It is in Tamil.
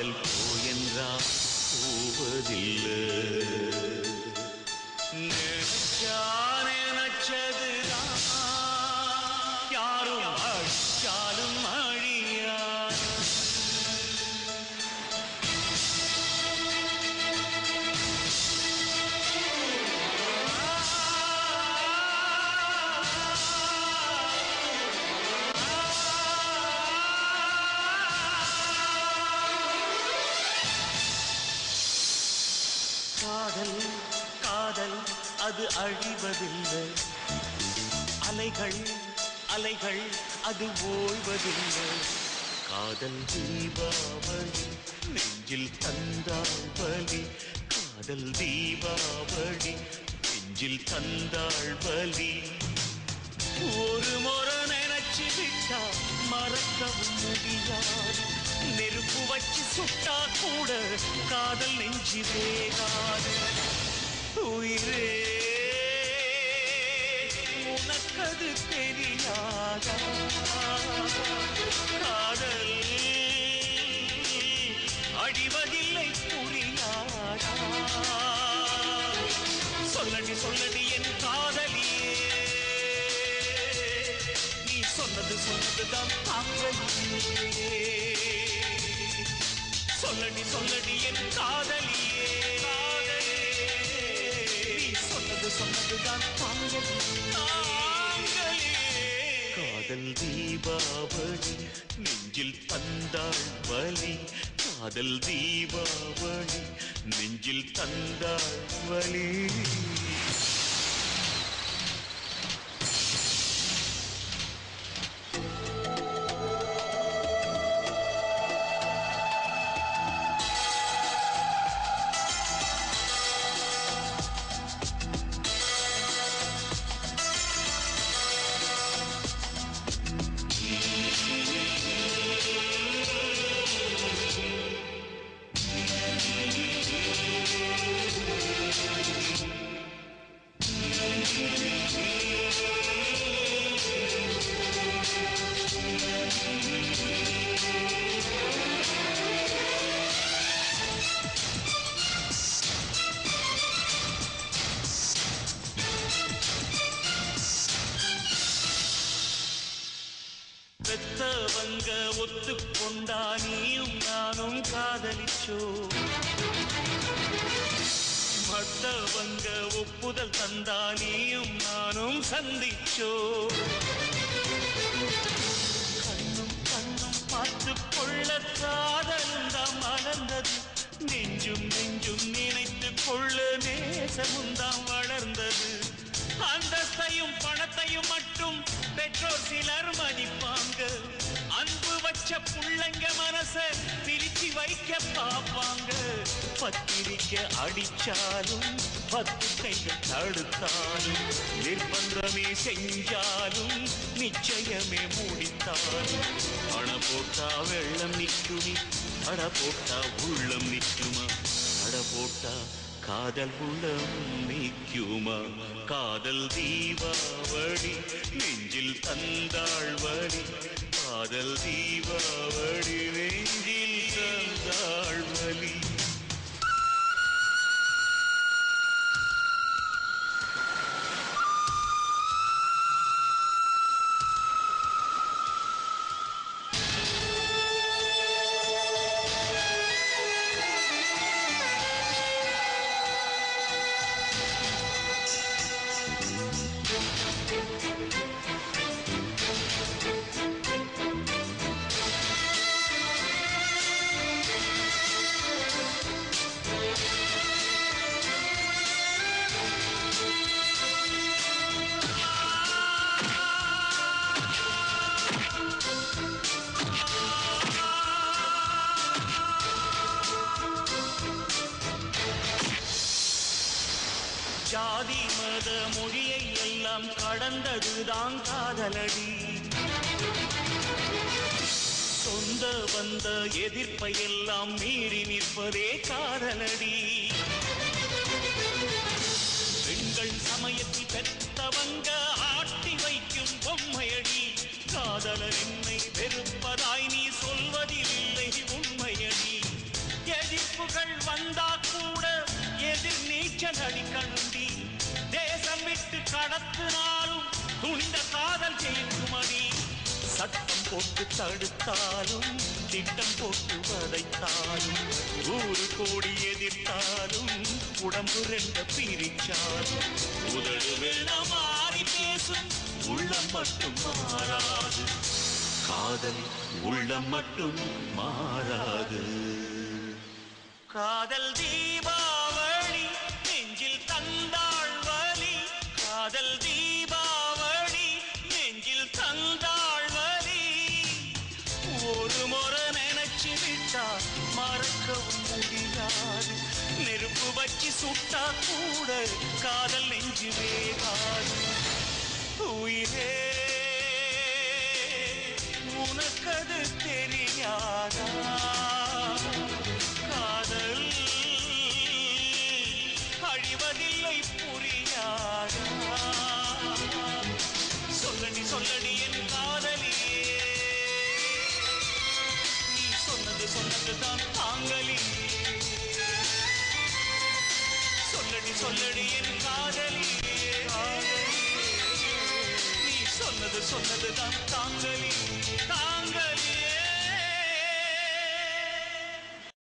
காதல் போயென்றால் போவதில்லை. நினைச்சா நினைச்சதுதான் யாரும் அழிச்சாலும் அழியாது. காதல் காதல் அது அழிவதில்லை. அலைகள் அலைகள் அது ஓய்வதில்லை. காதல் தீபாவளி நெஞ்சில் தந்தாள் பலி. காதல் தீபாவளி நெஞ்சில் தந்தாள் பலி. ஒரு முறை நினைச்சு விட்டா மறக்கவும் முடியாது. நெருப்பு வச்சு சுட்டா கூட காதல் நெஞ்சு வேகாது. உயிரே உனக்கது தெரியாதா? காதல் அழிவதில்லை புரியாதா? சொல்லடி சொல்லடி என் காதலியே, நீ சொன்னது சொன்னதுதான் தாங்கலியே. சொல்லடி சொல்லடி என் காதலியே, நீ சொன்னது சொன்னதுதான் தாங்கலியே. காதல் தீபாவளி நெஞ்சில் தந்தாள் வலி. காதல் தீபாவளி நெஞ்சில் தந்தாள் வலி. பெத்தவங்க ஒத்துக்கொண்டா நீயும் நானும் காதலிச்சோ. மத்தவங்க ஒப்புதல் தந்தா நீயும் நானும் சந்திச்சோ. கண்ணும் கண்ணும் பார்த்து கொள்ள காதலும் தான் மலர்ந்தது. நெஞ்சும் நெஞ்சும் நினைத்து கொள்ள நேசமும் தான் வளர்ந்தது. அந்தஸ்தையும் பணத்தையும் மட்டும் பெற்றோர் சிலர் மதிப்பாங்க. அன்பு வச்ச புள்ளங்க மனச பிரிச்சு வைக்க பாப்பாங்க. பத்திரிக்க அடிச்சாலும் 10 கைகள் தடுத்தாலும் நிர்பந்தமே செஞ்சாலும் நிச்சயமே முடித்தாலும் அண போட்டா வெள்ளம் நிற்குமி, அட போட்டா உள்ளம் நிற்குமா? அட போட்டா காதல் உள்ளம் நிற்குமா? காதல் தீபாவளி நெஞ்சில் தந்தாள் வலி. காதல் தீபாவளி நெஞ்சில் தந்தாள் வலி. ஜாதி மத மொழியை எல்லாம் கடந்ததுதான் காதலடி. சொந்த வந்த எதிர்ப்பை எல்லாம் மீறி நிற்பதே காதலடி. பெண்கள் சமயத்தில் பெற்றவங்க ஆட்டி வைக்கும் பொம்மையடி. காதலர் என்னை வெறுப்பதாய் நீ சொல்வதில் இல்லை உண்மையடி. போட்டு தடுத்தாலும் திட்டம் போட்டு வதைத்தாலும் 100 கோடி எதிர்த்தாலும் உடம்பு ரெண்ட பிரிச்சாலும் உதடு வேணா மாறி பேசும் உள்ளம் மட்டும் மாறாது காதல் உள்ளம் மட்டும் மாறாது காதல் தீபாவளி நெஞ்சில் தந்தாள் வலி காதல் தீபாவளி நெஞ்சில் தந்தாள் வலி ஒரு முறை நினைச்சு விட்டா மறக்கவும் முடியாது நெருப்பு வச்சு சுட்டா கூட காதல் நெஞ்சு வேகாது உயிரே உனக்கது தெரியாதா காதல் அழிவதில்லை புரியாதா சொல்லடி சொல்லடி என் காதலியே நீ சொன்னதுதான் தாங்கலியே சொல்லடி சொல்லடி என் காதலியே நீ சொன்னதுதான் தாங்கலியே